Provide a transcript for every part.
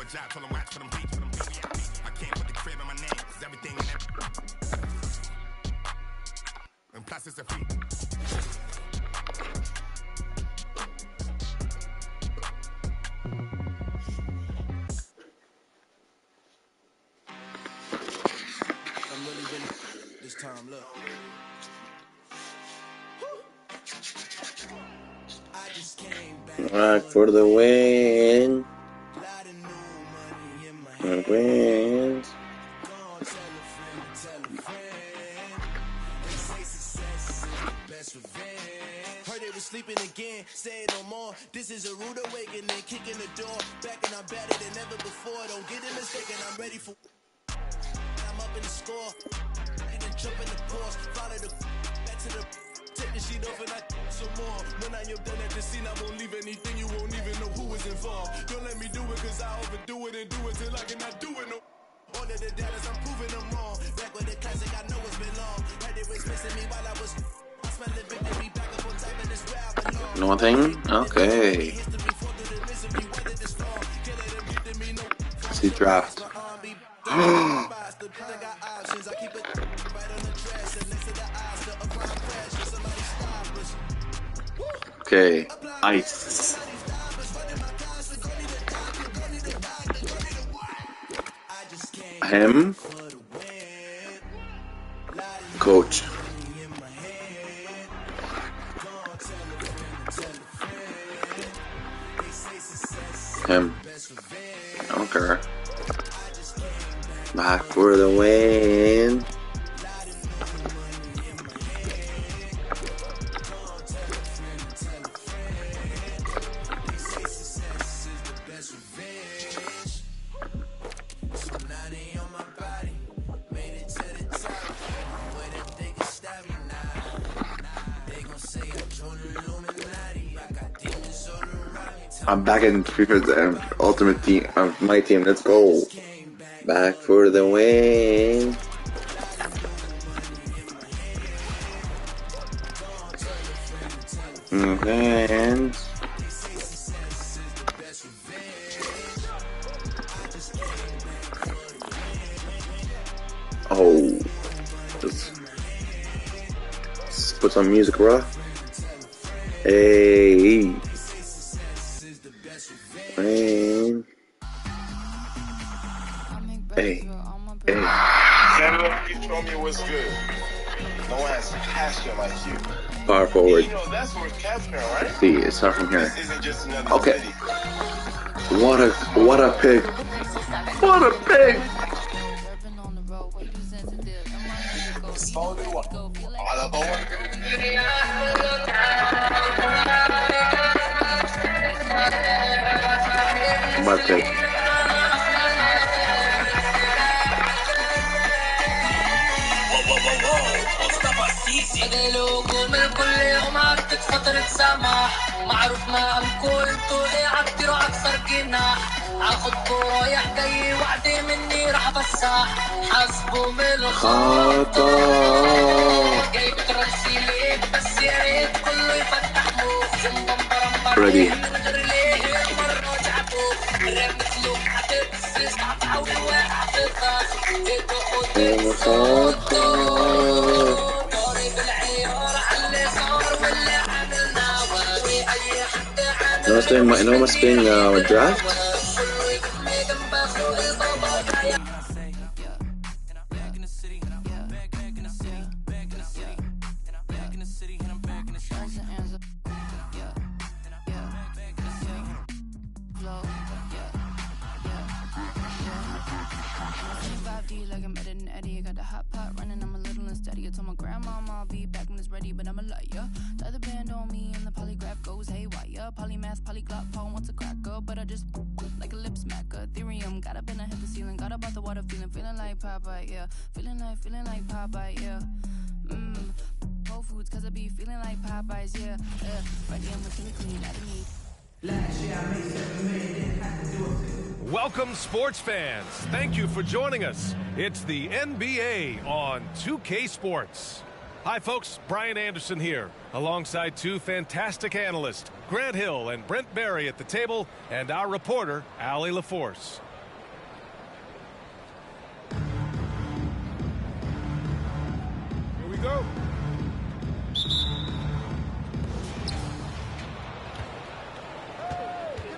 job, told them watch for them beats. I can't put the crib in my name, cause everything in that. And plus it's a free. I'm really this time, look. I just came back for the win. Wins. Heard they was sleeping again, say no more. This is a rude awakening, kicking the door. Back and I'm better than ever before. Don't get it mistaken, I'm ready for. I'm up in the score. And then jump in the course. Follow the back to the. Take the sheet off and I some more. When I am done at the scene, I won't leave anything. You won't even know who is involved. Don't let me do it, cause I overdo it and do it till I cannot do it no. All of the data, I'm proving them wrong. Back with the classic, I know it's been long. Heard they was missing me while I was. I smell the victory back up on top of this where I belong. Nothing? Okay. See draft. Okay. Ice. Him. Coach. Him. I don't care. Back for the win. I'm back in FIFA's ultimate team, my team. Let's go. Back for the win. And oh, let's put some music, bro. Hey. Man. Hey. Hey. You told me what's good. No one has passion like you. Power forward. You know that's worth capturing, right? See, it's not from here. This isn't just another Okay. city. What a pig. What a pig. My pig. ادلوكم الكل يوم عبتك فترة سماح معروف ما امكلتو ايه عبتيرو اكثر جناح عاخدكو رايح جاي وعدي مني راح بساح حاسبو من الخطا جاي بترسي ليك بس يا ريت كله يفتح موف Ready. من غير ليه مرة جعبوه الراب مثلوك هتبسس هتحاول واقع في الغاز ايه خطا You know what's been draft? But I'm a liar. The other band on me and the polygraph goes haywire. Polymath, polyglot, Paul wants a cracker, but I just like a lip smacker. Ethereum, got up and I hit the ceiling. Got up out the water, feeling like Popeye, yeah. Feeling like Popeye, yeah. Whole Foods, cause I be feeling like Popeyes, yeah. Ready, I'm looking clean, out of me. Last year I made $7 million, didn't have to do it. Welcome, sports fans. Thank you for joining us. It's the NBA on 2K Sports. Hi, folks. Brian Anderson here, alongside two fantastic analysts, Grant Hill and Brent Barry at the table, and our reporter, Allie LaForce. go.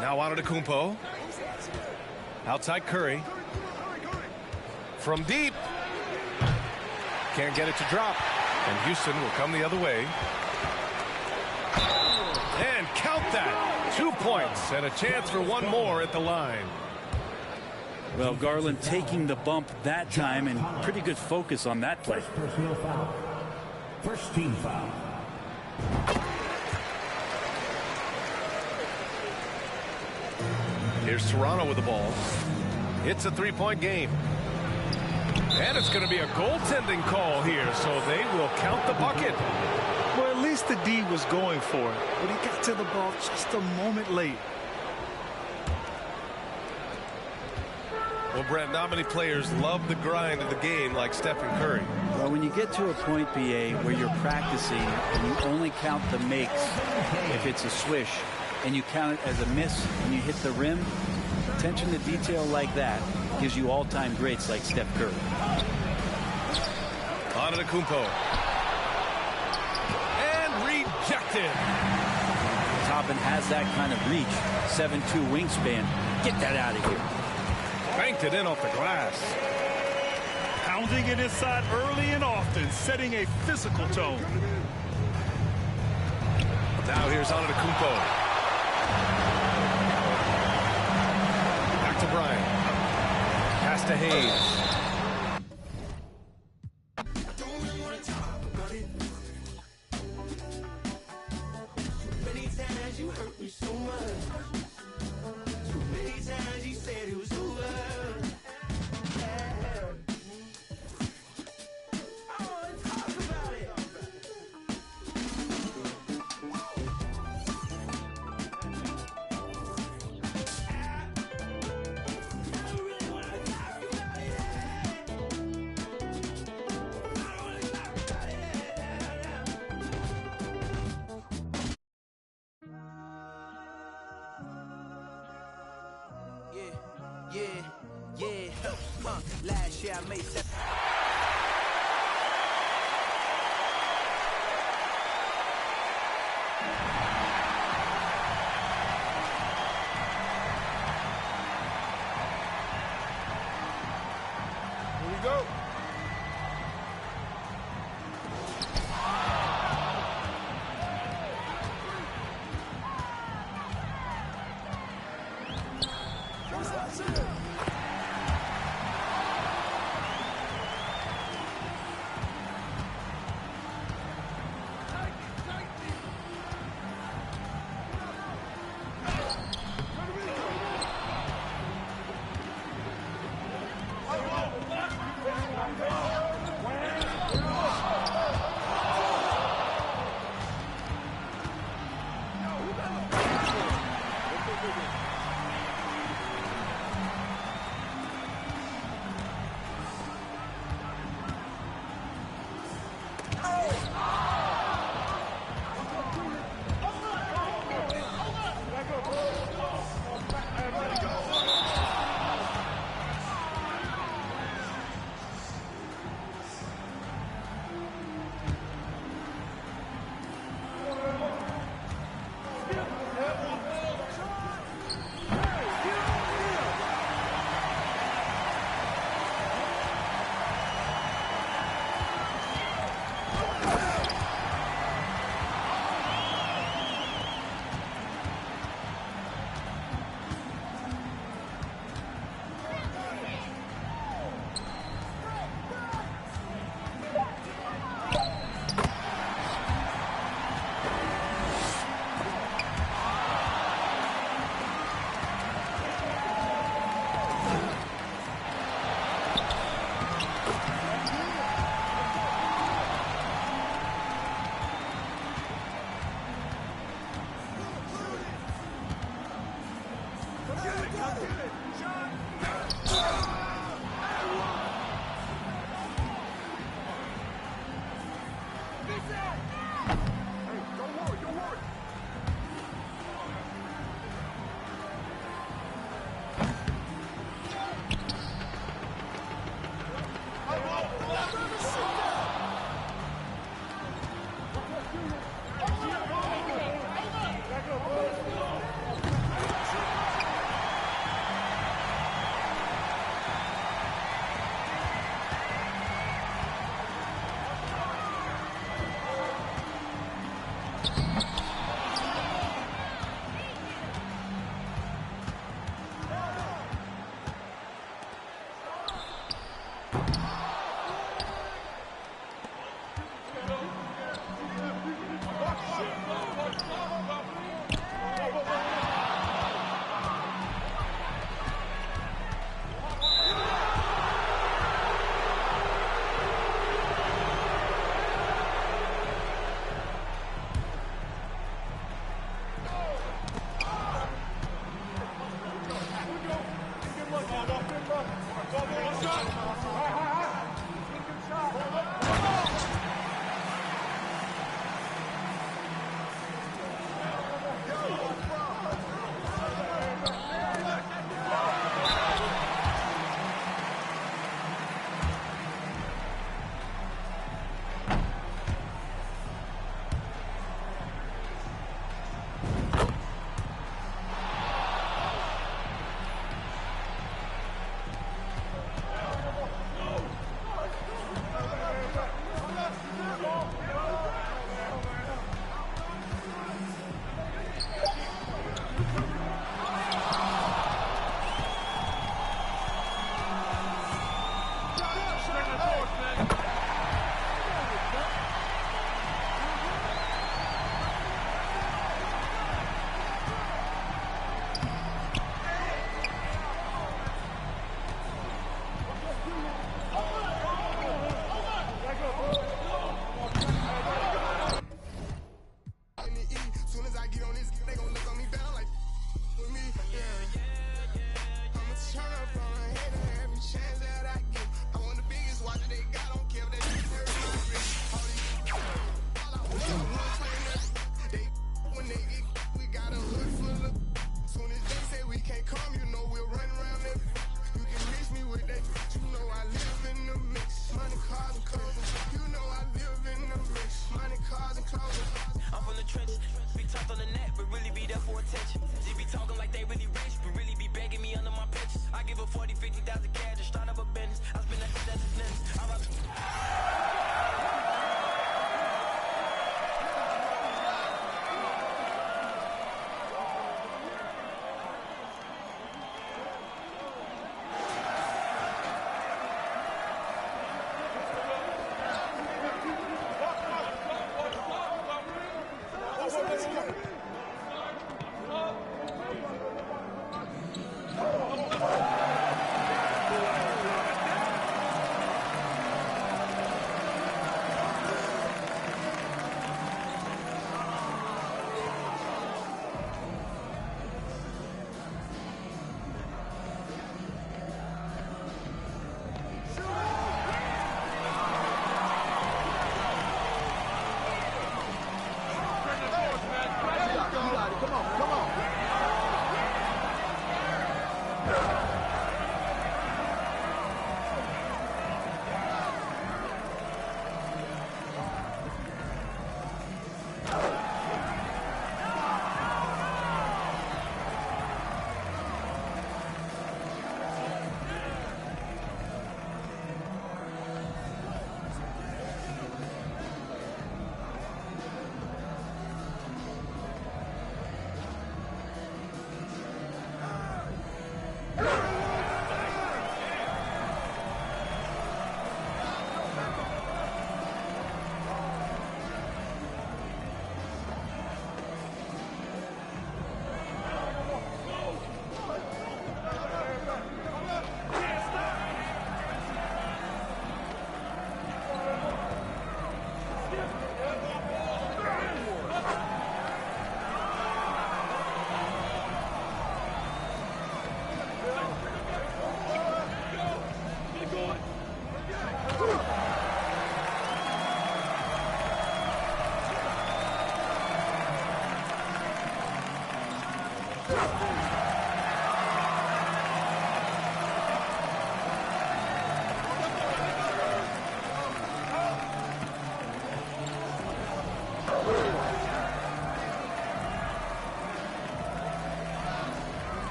Now Antetokounmpo. Outside Curry. From deep. Can't get it to drop. And Houston will come the other way. And count that. 2 points and a chance for one more at the line. Well, Garland taking the bump that time and pretty good focus on that play. First personal foul. First team foul. Here's Toronto with the ball. It's a three-point game. And it's going to be a goaltending call here, so they will count the bucket. Well, at least the D was going for it, but he got to the ball just a moment late. Well, Brent, not many players love the grind of the game like Stephen Curry. Well, when you get to a point, BA, where you're practicing and you only count the makes if it's a swish, and you count it as a miss when you hit the rim, attention to detail like that gives you all-time greats like Steph Curry. Antetokounmpo. And rejected. Toppin has that kind of reach. 7'2" wingspan. Get that out of here. Banked it in off the glass. Pounding it inside early and often, setting a physical tone. Now here's Antetokounmpo. Back to Bryant. Pass to Hayes. Last year I made Here we go.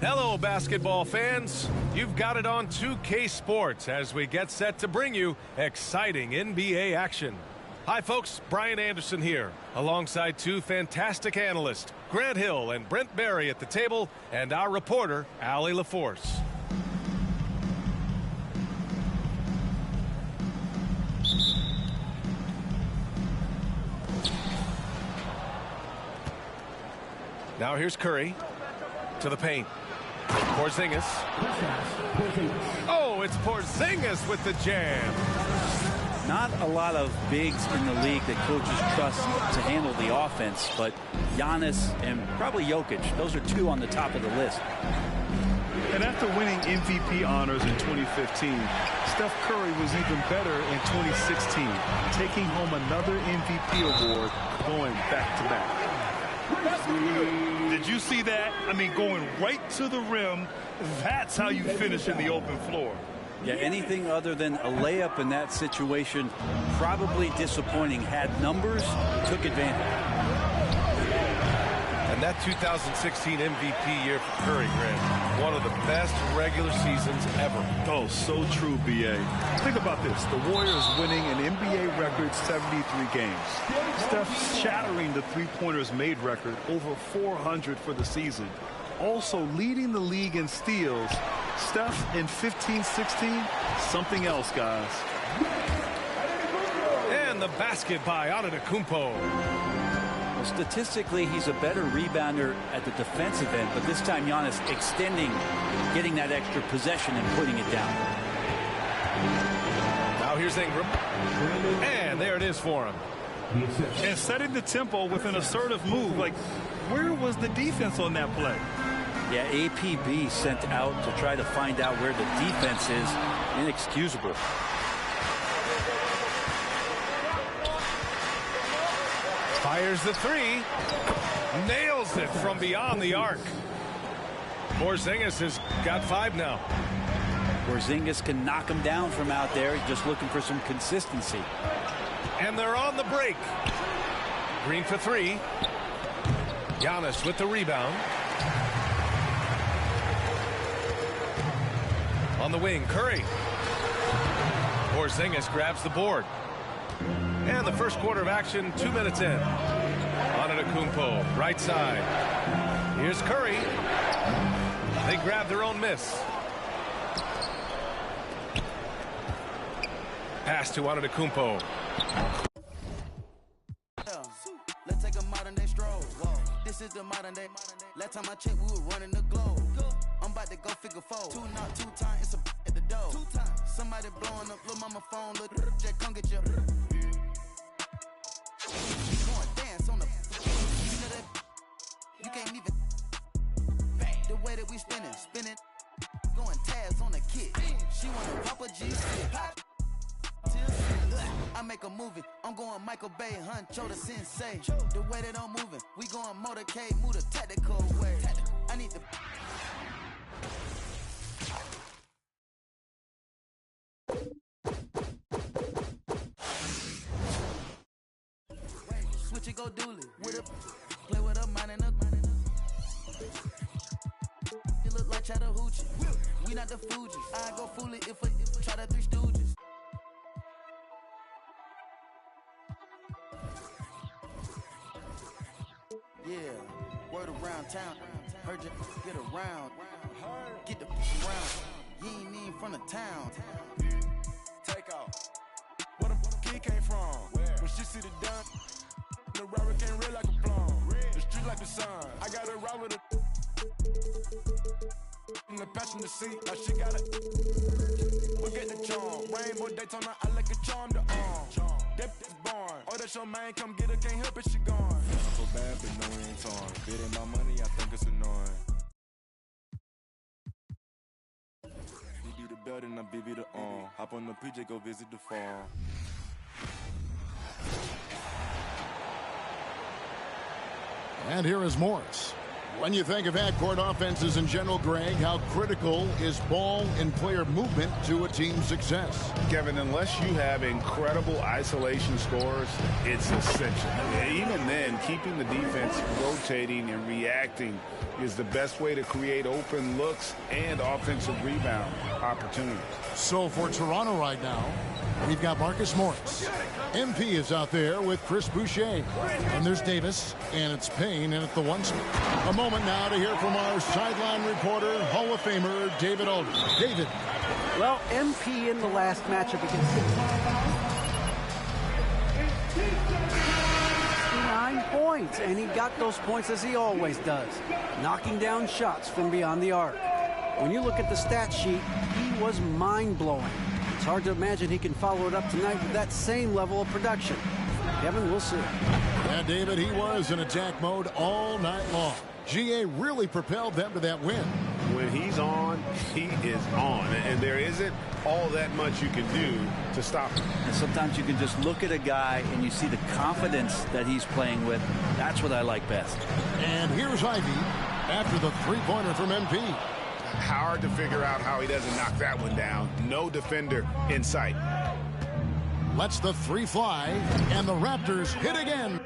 Hello, basketball fans. You've got it on 2K Sports as we get set to bring you exciting NBA action. Hi, folks. Brian Anderson here, alongside two fantastic analysts, Grant Hill and Brent Barry at the table, and our reporter, Allie LaForce. Now here's Curry to the paint. Porzingis. Oh, it's Porzingis with the jam. Not a lot of bigs in the league that coaches trust to handle the offense, but Giannis and probably Jokic, those are two on the top of the list. And after winning MVP honors in 2015, Steph Curry was even better in 2016, taking home another MVP award going back-to-back. Did you see that? I mean, going right to the rim, that's how you finish in the open floor. Yeah, anything other than a layup in that situation, probably disappointing. Had numbers, took advantage. And that 2016 MVP year for Curry, Grant, one of the best regular seasons ever. Oh, so true, B.A. Think about this. The Warriors winning an NBA record 73 games. Steph shattering the three-pointers made record, over 400 for the season. Also leading the league in steals. Steph in 15-16, something else, guys. And the basket by Antetokounmpo. Well, statistically, he's a better rebounder at the defensive end, but this time Giannis extending, getting that extra possession and putting it down. Now here's Ingram. And there it is for him. And setting the tempo with an assertive move. Like, where was the defense on that play? Yeah, APB sent out to try to find out where the defense is. Inexcusable. Fires the three. Nails it from beyond the arc. Porzingis has got 5 now. Porzingis can knock him down from out there. He's just looking for some consistency. And they're on the break. Green for 3. Giannis with the rebound. On the wing, Curry. Porzingis grabs the board. And the first quarter of action, 2 minutes in. Antetokounmpo, right side. Here's Curry. They grab their own miss. Pass to Antetokounmpo. Let's take a modern day stroll. Whoa. This is the modern day. Last time I checked, we were running the globe. I'm about to go figure 4. 2 not 2 times, it's a at the door. 2 times. Somebody blowing up, little mama phone, look, Jack, come get your. Going dance on the. You can't even. The way that we spinning. Going Taz on the kick. She wanna pop a G. I make a move. moving. I'm going Michael Bay, Huncho the sensei. The way that I'm moving, we going motorcade, move the tactical way. I need the... Switch it, go dooley. With a... Play with a mind and a... It look like Chattahoochee. We not the Fugees. I go fool it if I try the Three Stooges. Yeah, word around town. Heard you get around. Get the around. You ain't even from the town. Take off. Where the kid came from? When she see the dun, the rubber came red like a plum. The street like the sun. I got a ride with a in the passenger seat. Now she got it. Look at the charm. Rainbow Daytona. I like a charm to arm. That is born. Oh, that's your man. Come get her. Can't help it. She gone. So bad, but no, it ain't torn. Bidding my money. I think it's annoying. BB the belt and I BB the arm. Hop on the PJ, go visit the farm. And here is Morris. When you think of half-court offenses in general, Greg, how critical is ball and player movement to a team's success? Kevin, unless you have incredible isolation scores, it's essential. Even then, keeping the defense rotating and reacting is the best way to create open looks and offensive rebound opportunities. So for Toronto right now, we've got Marcus Morris. MP is out there with Chris Boucher. And there's Davis, and it's Payne, and at the 1 spot. A moment now to hear from our sideline reporter, Hall of Famer David Aldridge. David. Well, MP in the last matchup against 69 points, and he got those points as he always does, knocking down shots from beyond the arc. When you look at the stat sheet, he was mind-blowing. It's hard to imagine he can follow it up tonight with that same level of production. Kevin, we'll see. Yeah, David, he was in attack mode all night long. GA really propelled them to that win. When he's on, he is on. And there isn't all that much you can do to stop him. And sometimes you can just look at a guy and you see the confidence that he's playing with. That's what I like best. And here's Ivy after the three-pointer from MP. Hard to figure out how he doesn't knock that one down. No defender in sight. Lets the three fly, and the Raptors hit again.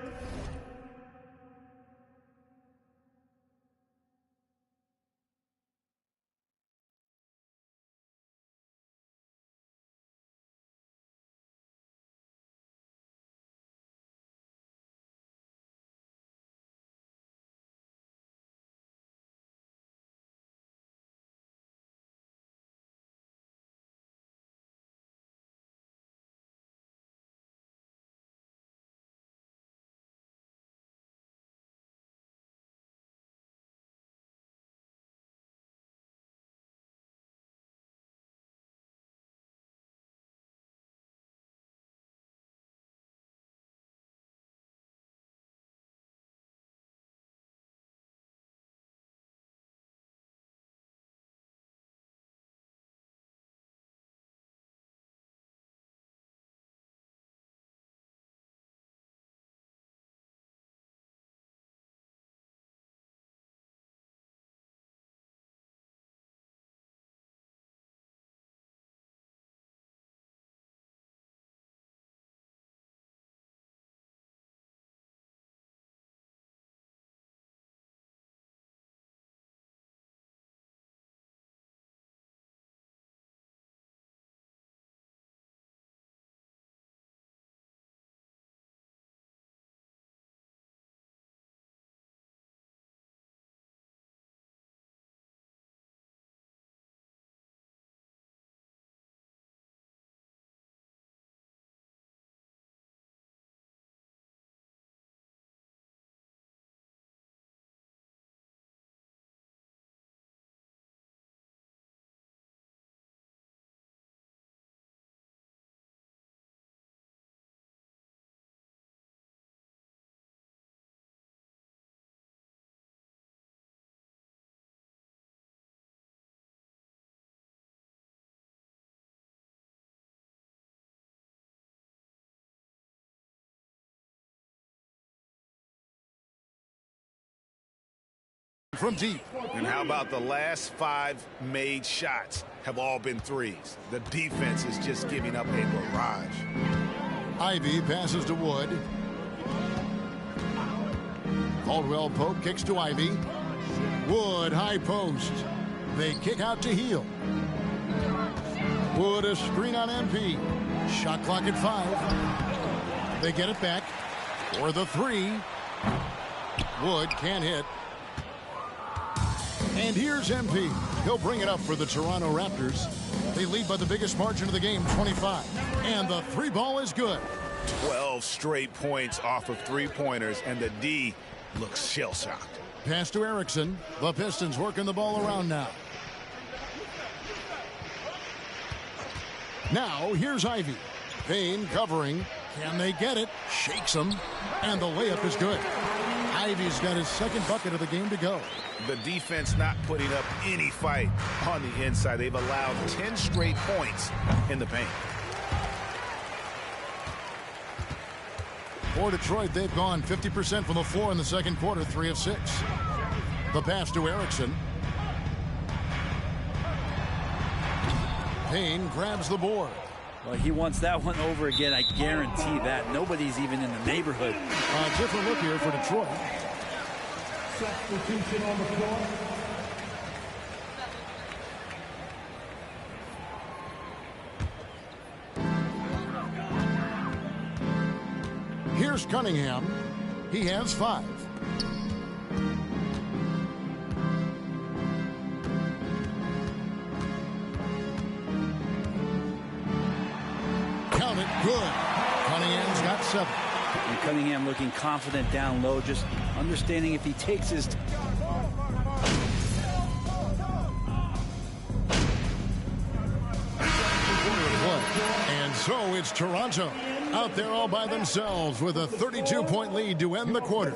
from deep. And how about the last 5 made shots have all been threes? The defense is just giving up a barrage. Ivy passes to Wood. Caldwell Pope kicks to Ivy. Wood, high post. They kick out to Heel. Wood, a screen on MP. Shot clock at 5. They get it back for the 3. Wood can't hit. And here's MP. He'll bring it up for the Toronto Raptors. They lead by the biggest margin of the game, 25. And the 3 ball is good. 12 straight points off of 3-pointers, and the D looks shell-shocked. Pass to Erickson. The Pistons working the ball around now. Now, here's Ivy. Payne covering. Can they get it? Shakes them. And the layup is good. Ivy's got his second bucket of the game to go. The defense not putting up any fight on the inside. They've allowed 10 straight points in the paint. For Detroit, they've gone 50% from the floor in the second quarter, 3 of 6. The pass to Erickson. Payne grabs the board. Well, he wants that one over again. I guarantee that. Nobody's even in the neighborhood. A different look here for Detroit. Substitution on the floor. Here's Cunningham. He has 5. Count it. Good. Cunningham's got 7. And Cunningham looking confident down low, just understanding if he takes his... And so it's Toronto out there all by themselves with a 32-point lead to end the quarter.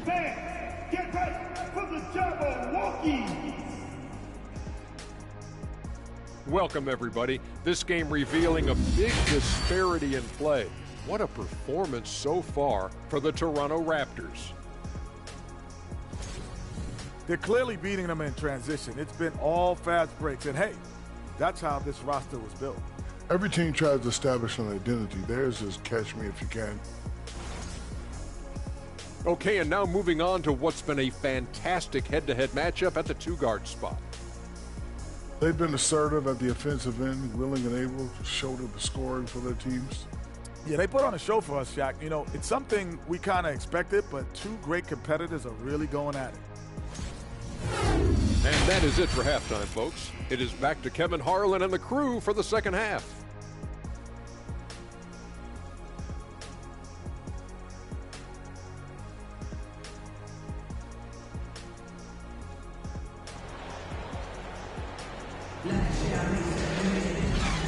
Fans, get ready for the Jabberwockies! Welcome, everybody. This game revealing a big disparity in play. What a performance so far for the Toronto Raptors. They're clearly beating them in transition. It's been all fast breaks. And, hey, that's how this roster was built. Every team tries to establish an identity. Theirs is catch me if you can. Okay, and now moving on to what's been a fantastic head-to-head matchup at the 2-guard spot. They've been assertive at the offensive end, willing and able to shoulder the scoring for their teams. Yeah, they put on a show for us, Shaq. You know, it's something we kind of expected, but 2 great competitors are really going at it. And that is it for halftime, folks. It is back to Kevin Harlan and the crew for the second half.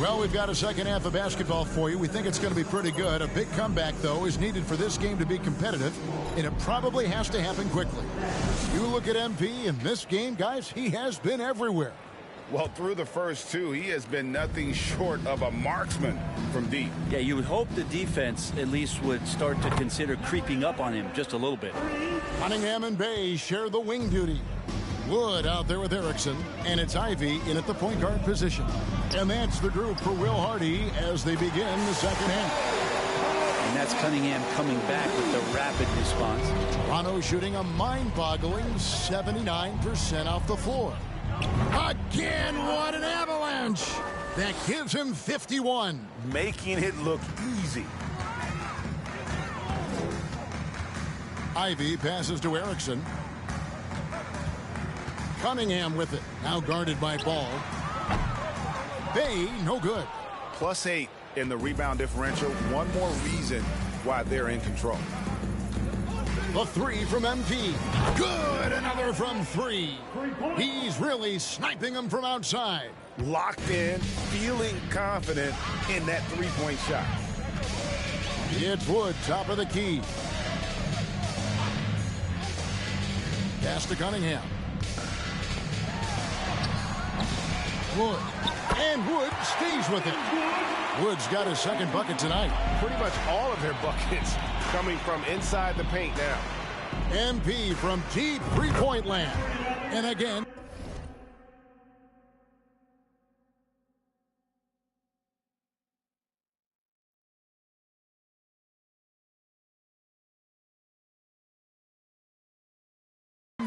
Well, we've got a second half of basketball for you. We think it's going to be pretty good. A big comeback, though, is needed for this game to be competitive, and it probably has to happen quickly. You look at MP in this game, guys, he has been everywhere. Well, through the first 2, he has been nothing short of a marksman from deep. Yeah, you would hope the defense at least would start to consider creeping up on him just a little bit. Cunningham and Bay share the wing duty. Wood out there with Erickson, and it's Ivy in at the point guard position. And that's the group for Will Hardy as they begin the second half. And that's Cunningham coming back with the rapid response. Toronto shooting a mind-boggling 79% off the floor. Again, what an avalanche! That gives him 51. Making it look easy. Ivy passes to Erickson. Cunningham with it. Now guarded by Ball. Bay, no good. +8 in the rebound differential. One more reason why they're in control. The 3 from MP. Good! Another from 3. He's really sniping them from outside. Locked in, feeling confident in that 3-point shot. It's Wood, top of the key. Pass to Cunningham. Wood. And Wood stays with it. Wood's got his second bucket tonight. Pretty much all of their buckets coming from inside the paint now. MP from deep three-point land. And again,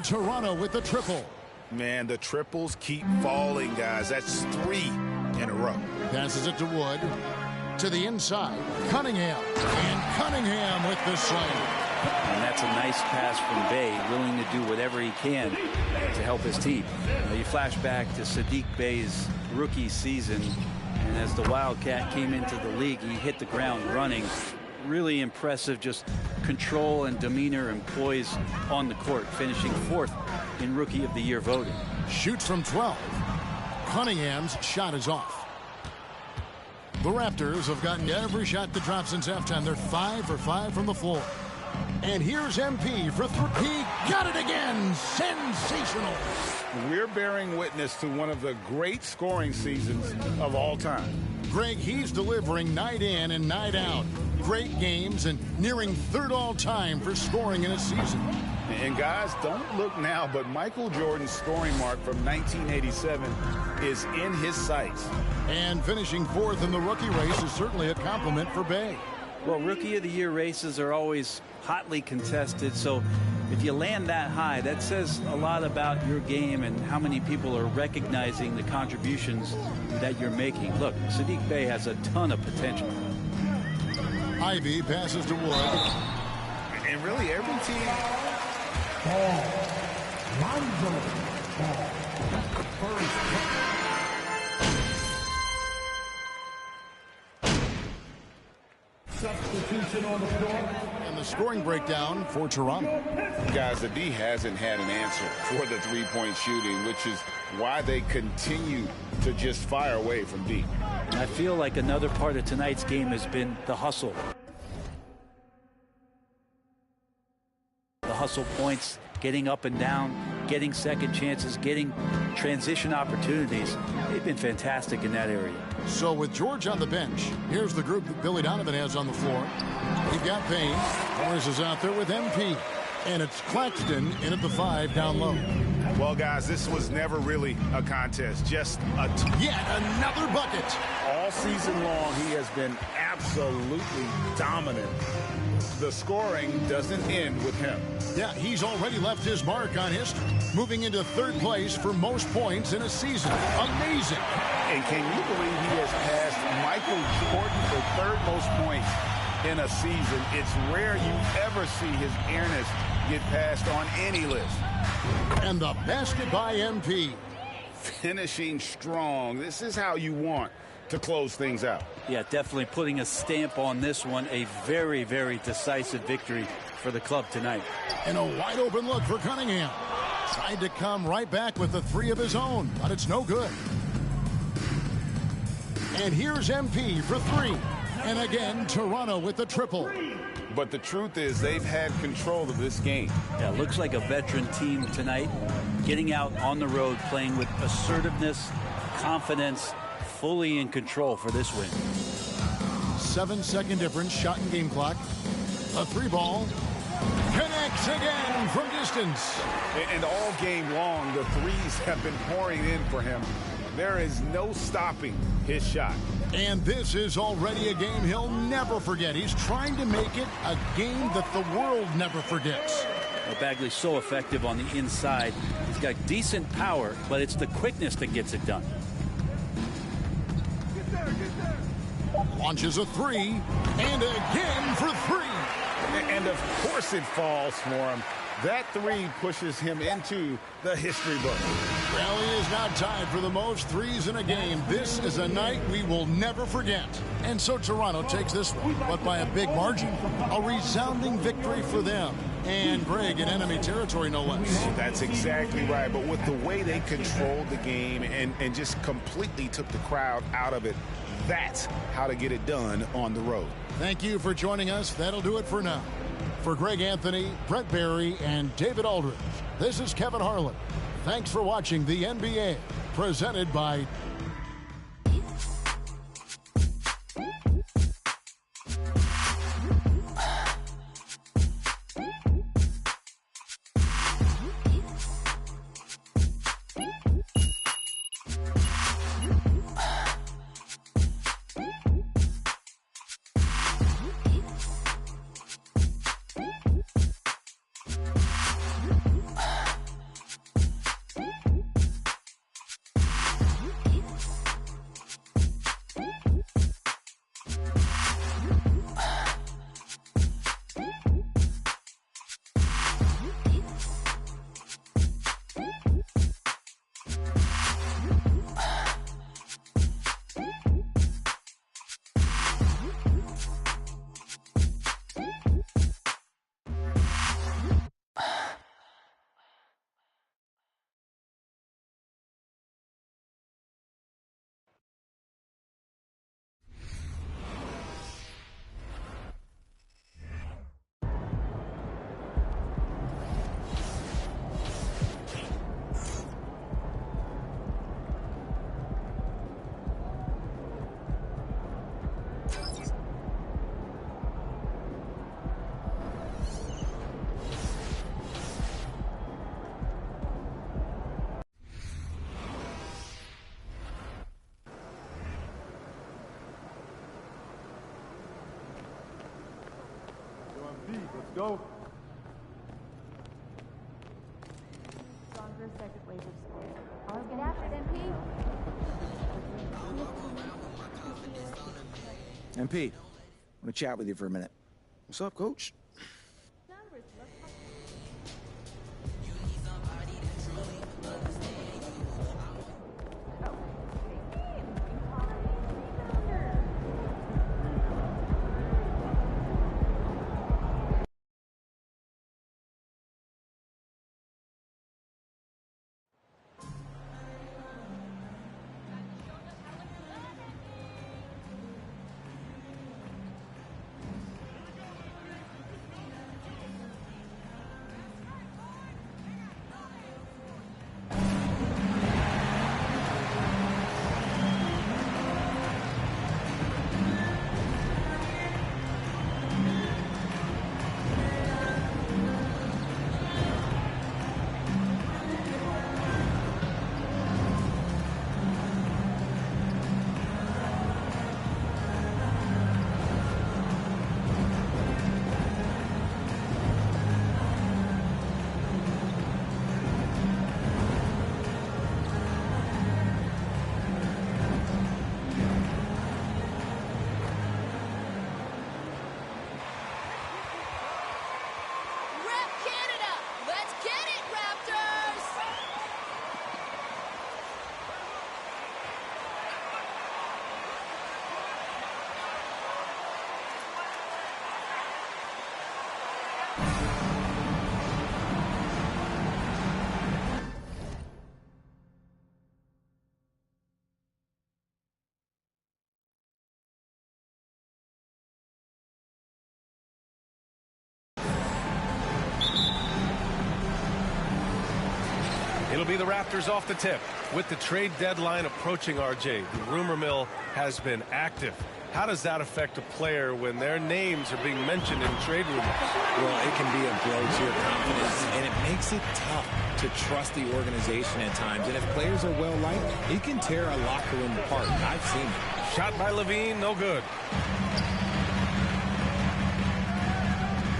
Toronto with the triple. Man, the triples keep falling, guys. That's 3 in a row. Passes it to Wood. To the inside. Cunningham. And Cunningham with the slam. And that's a nice pass from Bey, willing to do whatever he can to help his team. You flash back to Saddiq Bey's rookie season, and as the Wildcat came into the league, he hit the ground running. Really impressive, just control and demeanor and poise on the court, finishing 4th in Rookie of the Year voting. Shoots from 12. Cunningham's shot is off. The Raptors have gotten every shot that dropped since halftime. They're 5 for 5 from the floor. And here's MP for 3. He got it again. Sensational. We're bearing witness to one of the great scoring seasons of all time. Greg, he's delivering night in and night out. Great games and nearing 3rd all-time for scoring in a season. And guys, don't look now, but Michael Jordan's scoring mark from 1987 is in his sights. And finishing 4th in the rookie race is certainly a compliment for Bey. Well, Rookie of the Year races are always hotly contested, so if you land that high, that says a lot about your game and how many people are recognizing the contributions that you're making. Look, Saddiq Bey has a ton of potential. Ivy passes to Wood. And really every team. Substitution on the floor. And the scoring breakdown for Toronto. Guys, the D hasn't had an answer for the three-point shooting, which is why they continue to just fire away from deep. I feel like another part of tonight's game has been the hustle. The hustle points, getting up and down, getting second chances, getting transition opportunities. They've been fantastic in that area. So with George on the bench, here's the group that Billy Donovan has on the floor. We've got Payne. Morris is out there with MP. And it's Claxton in at the 5 down low. Well, guys, this was never really a contest. Just yet another bucket. All season long, he has been absolutely dominant. The scoring doesn't end with him. Yeah, he's already left his mark on history, moving into 3rd place for most points in a season. Amazing. And can you believe he has passed Michael Jordan for 3rd most points in a season? It's rare you ever see his airness get passed on any list. And the basket by MP. Finishing strong. This is how you want to close things out. Yeah, definitely putting a stamp on this one. A very, very decisive victory for the club tonight. And a wide open look for Cunningham. Tried to come right back with the 3 of his own, but it's no good. And here's MP for 3. And again, Toronto with the triple. But the truth is they've had control of this game. Yeah, looks like a veteran team tonight, getting out on the road, playing with assertiveness, confidence, fully in control for this win. 7-second difference, shot and game clock. A 3-ball. Connects again from distance. And all game long, the threes have been pouring in for him. There is no stopping his shot. And this is already a game he'll never forget. He's trying to make it a game that the world never forgets. Well, Bagley's so effective on the inside. He's got decent power, but it's the quickness that gets it done. Launches a 3, and again for 3. And of course it falls for him. That 3 pushes him into the history book. Well, he is now tied for the most 3s in a game. This is a night we will never forget. And so Toronto takes this one, but by a big margin. A resounding victory for them. And Greg in enemy territory, no less. That's exactly right. But with the way they controlled the game and just completely took the crowd out of it, that's how to get it done on the road. Thank you for joining us. That'll do it for now. For Greg Anthony, Brett Barry, and David Aldridge, this is Kevin Harlan. Thanks for watching the NBA, presented by Go. Gone for a second wave of school. I'll get after it, MP. MP, I want to chat with you for a minute. What's up, Coach? It'll be the Raptors off the tip. With the trade deadline approaching, RJ, the rumor mill has been active. How does that affect a player when their names are being mentioned in trade rumors? Well, it can be a blow to your confidence, and it makes it tough to trust the organization at times. And if players are well-liked, it can tear a locker room apart. I've seen it. Shot by Levine, no good.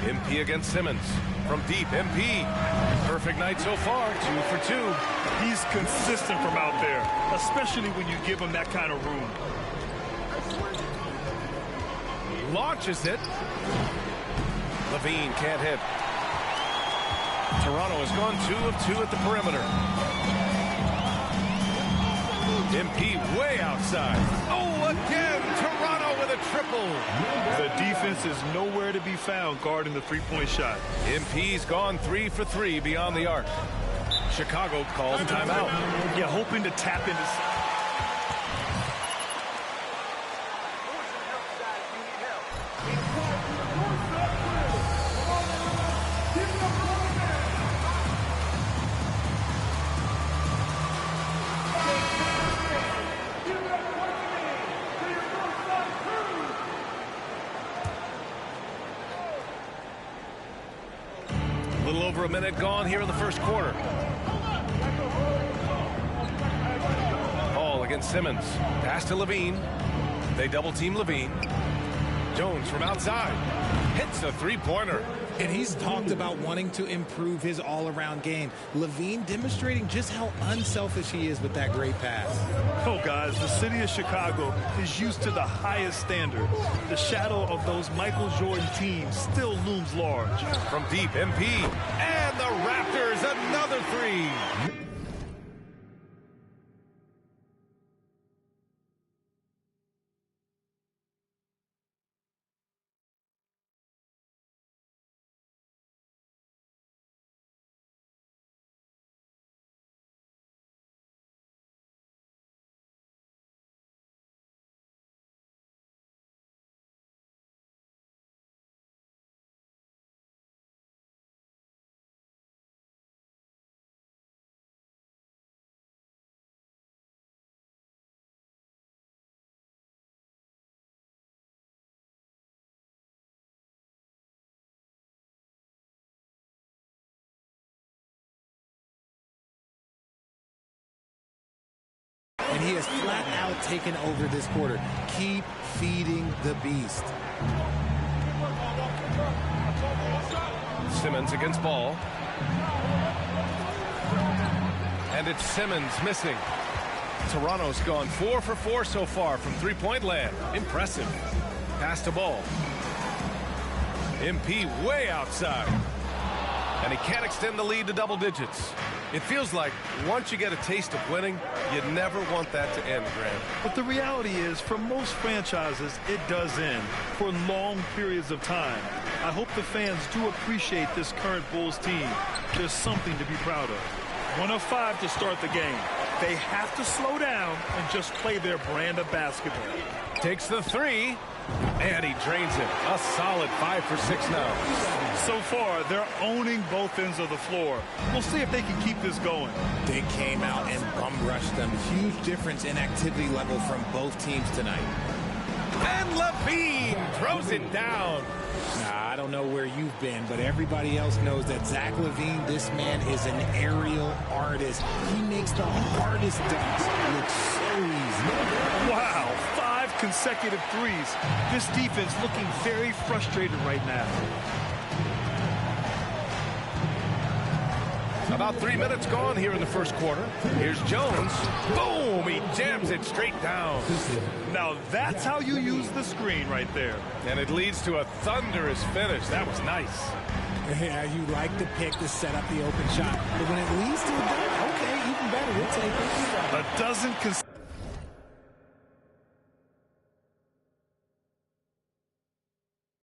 MP against Simmons. From deep, MP. Perfect night so far, 2 for 2. He's consistent from out there, especially when you give him that kind of room. Launches it. Levine can't hit. Toronto has gone 2 of 2 at the perimeter. MP way outside. Oh, again, Toronto with a triple. The defense is nowhere to be found guarding the three-point shot. MP's gone 3 for 3 beyond the arc. Chicago calls timeout. Yeah, hoping to tap into... A little over a minute gone here in the first quarter. Hall against Simmons. Pass to Levine. They double team Levine. Jones from outside. Hits a three-pointer. And he's talked about wanting to improve his all-around game. Levine demonstrating just how unselfish he is with that great pass. Oh, guys, the city of Chicago is used to the highest standard. The shadow of those Michael Jordan teams still looms large. From deep, MP. And the Raptors, another three. And he has flat out taken over this quarter. Keep feeding the beast. Simmons against Ball. And it's Simmons missing. Toronto's gone 4 for 4 so far from three-point land. Impressive. Pass to Ball. MP way outside. And he can't extend the lead to double digits. It feels like once you get a taste of winning, you never want that to end, Grant. But the reality is, for most franchises, it does end for long periods of time. I hope the fans do appreciate this current Bulls team. There's something to be proud of. 1 of 5 to start the game. They have to slow down and just play their brand of basketball. Takes the three, and he drains it. A solid 5 for 6 now. So far, they're owning both ends of the floor. We'll see if they can keep this going. They came out and bum-rushed them. Huge difference in activity level from both teams tonight. And Levine throws it down. Nah, I don't know where you've been, but everybody else knows that Zach LaVine, this man is an aerial artist. He makes the hardest dunks look so easy. Wow, 5 consecutive threes. This defense looking very frustrated right now. About 3 minutes gone here in the first quarter. Here's Jones. Boom! He jams it straight down. Now that's how you use the screen right there. And it leads to a thunderous finish. That was nice. Yeah, you like the pick to set up the open shot. But when it leads to a dunk, okay, even better. We'll take it. A dozen